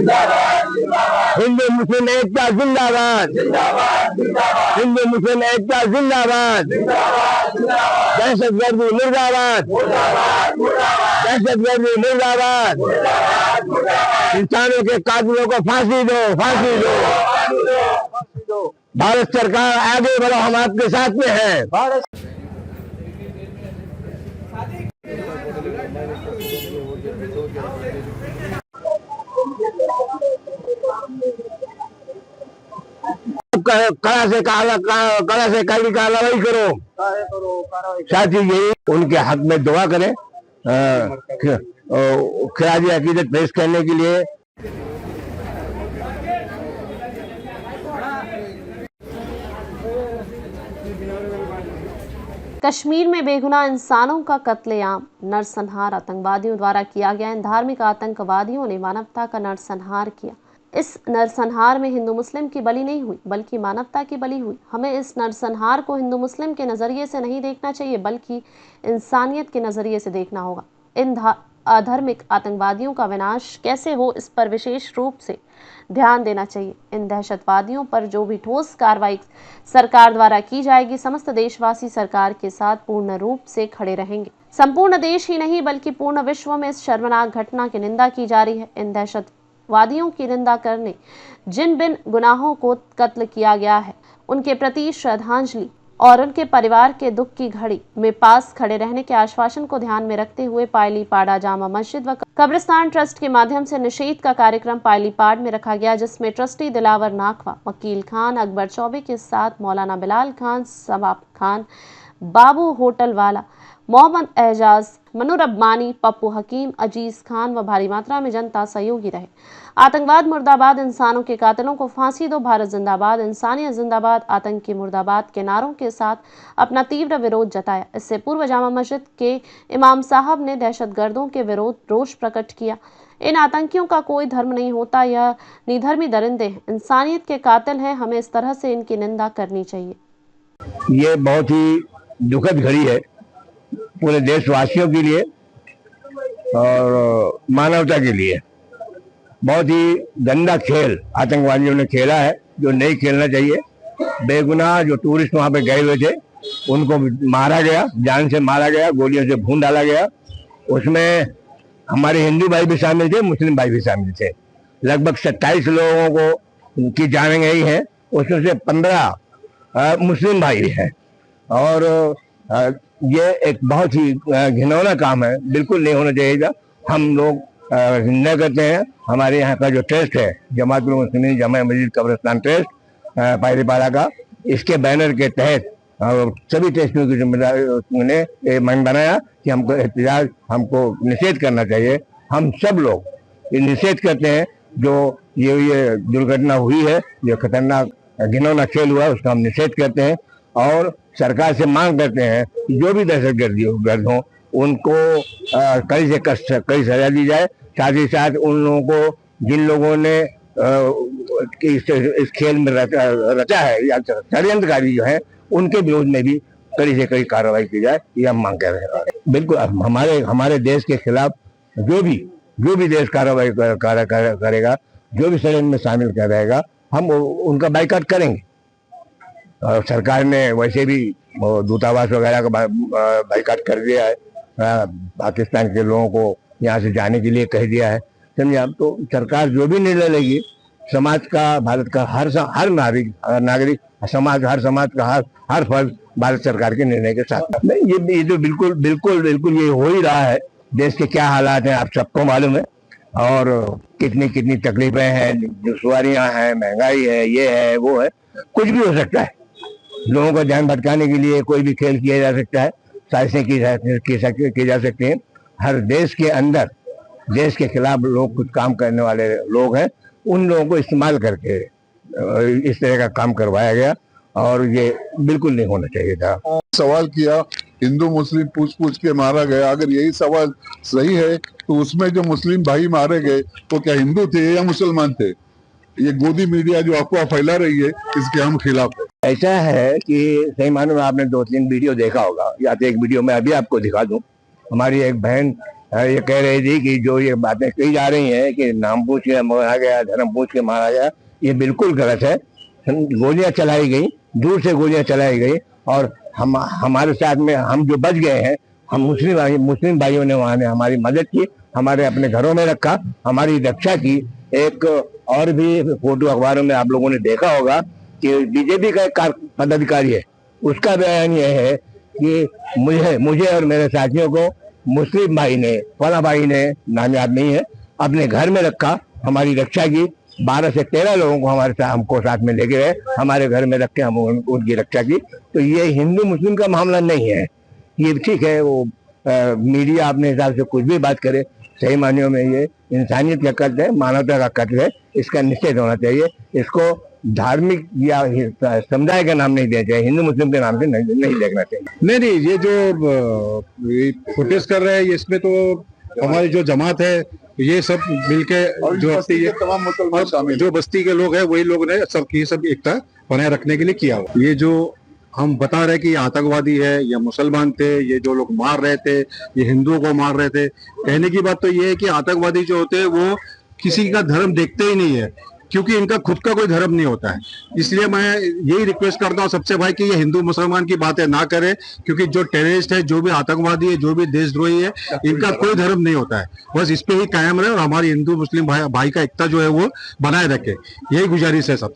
हिंदू मुस्लिम एकता जिंदाबाद, हिंदू मुस्लिम एकता जिंदाबाद, दहशतगर्दी मुर्दाबाद, दहशतगर्दी मुर्दाबाद, इंसानों के कातिलों को फांसी दो, फांसी दो। भारत सरकार आगे बढ़ो, हम आपके साथ में हैं। कड़ा से कड़ी कार्रवाई करो, साथ ही यही उनके हक में दुआ करें, खिराज अकीदत पेश करने के लिए। कश्मीर में बेगुनाह इंसानों का कत्लेआम, नरसंहार आतंकवादियों द्वारा किया गया। इन धार्मिक आतंकवादियों ने मानवता का नरसंहार किया। इस नरसंहार में हिंदू मुस्लिम की बलि नहीं हुई, बल्कि मानवता की बलि हुई। हमें इस नरसंहार को हिंदू मुस्लिम के नज़रिए से नहीं देखना चाहिए, बल्कि इंसानियत के नज़रिए से देखना होगा। इन अधार्मिक आतंकवादियों का विनाश कैसे हो, इस पर विशेष रूप से ध्यान देना चाहिए। इन दहशतवादियों पर जो भी ठोस कार्रवाई सरकार द्वारा की जाएगी, समस्त देशवासी सरकार के साथ पूर्ण रूप से खड़े रहेंगे। संपूर्ण देश ही नहीं, बल्कि पूर्ण विश्व में इस शर्मनाक घटना की निंदा की जा रही है। इन दहशतवादियों की निंदा करने जिन बिन गुनाहों को कत्ल किया गया है, उनके प्रति श्रद्धांजलि और उनके परिवार के दुख की घड़ी में पास खड़े रहने के आश्वासन को ध्यान में रखते हुए पायलीपाड़ा जामा मस्जिद व कब्रिस्तान ट्रस्ट के माध्यम से निषेध का कार्यक्रम पायलीपाड़ में रखा गया, जिसमें ट्रस्टी दिलावर नाखवा, वकील खान, अकबर चौबे के साथ मौलाना बिलाल खान, सबाब खान, बाबू होटल वाला, मोहम्मद एजाज, मनु रब्बानी, पप्पू हकीम, अजीज खान व भारी मात्रा में जनता सहयोगी रहे। आतंकवाद मुर्दाबाद, इंसानों के कातिलों को फांसी दो, भारत जिंदाबाद, इंसानियत जिंदाबाद, आतंकी मुर्दाबाद के नारों के साथ अपना तीव्र विरोध जताया। इससे पूर्व जामा मस्जिद के इमाम साहब ने दहशतगर्दों के विरोध रोष प्रकट किया। इन आतंकियों का कोई धर्म नहीं होता, यह निधर्मी दरिंदे हैं, इंसानियत के कातिल हैं। हमें इस तरह से इनकी निंदा करनी चाहिए। ये बहुत ही दुखद घड़ी है पूरे देशवासियों के लिए और मानवता के लिए। बहुत ही गंदा खेल आतंकवादियों ने खेला है, जो नहीं खेलना चाहिए। बेगुनाह जो टूरिस्ट वहां पे गए हुए थे, उनको मारा गया, जान से मारा गया, गोलियों से भून डाला गया। उसमें हमारे हिंदू भाई भी शामिल थे, मुस्लिम भाई भी शामिल थे। लगभग 27 लोगों को की जान गई है, उसमें से 15 मुस्लिम भाई हैं। और ये एक बहुत ही घिनौना काम है, बिल्कुल नहीं होना चाहिए। हम लोग निंदा करते हैं। हमारे यहाँ का जो ट्रस्ट है, जमातुल मुस्लिमीन जामा मस्जिद कब्रिस्तान ट्रस्ट पायलीपाड़ा का, इसके बैनर के तहत सभी ट्रस्टियों की जिम्मेदारी ने मन बनाया कि हमको एहतजाज, हमको निषेध करना चाहिए। हम सब लोग निषेध करते हैं। जो ये दुर्घटना हुई है, जो खतरनाक घिनौना खेल हुआ, उसका हम निषेध करते हैं और सरकार से मांग करते हैं कि जो भी दहशतगर्द हों, उनको कड़ी से कड़ी सजा दी जाए। साथ ही साथ उन लोगों को, जिन लोगों ने इस खेल में रचा है या षड्यंत्रकारी जो है, उनके विरोध में भी कड़ी से कड़ी कार्रवाई की जाए, ये हम मांग कर रहे हैं। बिल्कुल हमारे देश के खिलाफ जो भी देश कार्रवाई करेगा, जो भी षड्यंत्र में शामिल कर रहेगा, हम उनका बाइकआउट करेंगे। और सरकार ने वैसे भी दूतावास वगैरह का बाइकआउट कर दिया है, पाकिस्तान के लोगों को यहाँ से जाने के लिए कह दिया है। समझे आप? तो सरकार जो भी निर्णय लेगी, समाज का, भारत का हर नागरिक समाज, हर समाज का हर फर्ज भारत सरकार के निर्णय के साथ। नहीं, ये तो बिल्कुल ये हो ही रहा है। देश के क्या हालात हैं आप सबको मालूम है, और कितनी तकलीफें हैं, दुश्वारियां हैं, महंगाई है, ये है वो है, कुछ भी हो सकता है। लोगों का ध्यान भटकाने के लिए कोई भी खेल किया जा सकता है, साजिशें की जा सकती हैं। हर देश के अंदर देश के खिलाफ लोग कुछ काम करने वाले लोग हैं, उन लोगों को इस्तेमाल करके इस तरह का काम करवाया गया, और ये बिल्कुल नहीं होना चाहिए था। सवाल किया, हिंदू मुस्लिम पूछ के मारा गया। अगर यही सवाल सही है तो उसमें जो मुस्लिम भाई मारे गए वो क्या हिंदू थे या मुसलमान थे? ये गोदी मीडिया जो अफवाह फैला रही है, इसके हम खिलाफ है। ऐसा है कि सही मानो में आपने 2-3 वीडियो देखा होगा, या तो एक वीडियो मैं अभी आपको दिखा दूं। हमारी एक बहन ये कह रही थी कि जो ये बातें कही जा रही हैं कि नाम पूछ के मारा गया, धर्म पूछ के मारा गया, ये बिल्कुल गलत है। गोलियां चलाई गई, दूर से गोलियां चलाई गई, और हमारे साथ में हम जो बच गए हैं, हम मुस्लिम भाइयों ने वहां ने हमारी मदद की, हमारे अपने घरों में रखा, हमारी रक्षा की। एक और भी फोटो अखबारों में आप लोगों ने देखा होगा कि बीजेपी का एक पदाधिकारी है, उसका बयान यह है कि मुझे और मेरे साथियों को मुस्लिम भाई ने, फला भाई ने, नाम याद नहीं है, अपने घर में रखा, हमारी रक्षा की। 12 से 13 लोगों को हमको साथ में लेके गए, हमारे घर में रख के हम उनकी रक्षा की। तो ये हिंदू मुस्लिम का मामला नहीं है। ये ठीक है, वो मीडिया अपने हिसाब से कुछ भी बात करे, सही मायनों में ये इंसानियत का कत्ल है, मानवता का कत्ल है, इसका निषेध होना चाहिए। इसको धार्मिक या समुदाय का नाम नहीं देना चाहिए, हिंदू मुस्लिम के नाम से नहीं देखना चाहिए। नहीं, ये जो प्रोटेस्ट कर रहे हैं, इसमें तो हमारी जो जमात है, ये सब मिलके जो तमाम मुसलमान शामिल, जो बस्ती के लोग हैं, वही लोग ने सब एकता बनाए रखने के लिए किया हुआ। ये जो हम बता रहे कि ये आतंकवादी है, ये मुसलमान थे, ये जो लोग मार रहे थे, ये हिंदुओं को मार रहे थे, कहने की बात तो ये है कि आतंकवादी जो होते हैं वो किसी का धर्म देखते ही नहीं है, क्योंकि इनका खुद का कोई धर्म नहीं होता है। इसलिए मैं यही रिक्वेस्ट करता हूँ सबसे भाई कि ये हिंदू मुसलमान की बातें ना करें, क्योंकि जो टेररिस्ट है, जो भी आतंकवादी है, जो भी देशद्रोही है, इनका कोई धर्म नहीं होता है। बस इस पे ही कायम रहे और हमारी हिंदू मुस्लिम भाई का एकता जो है वो बनाए रखे, यही गुजारिश है सब।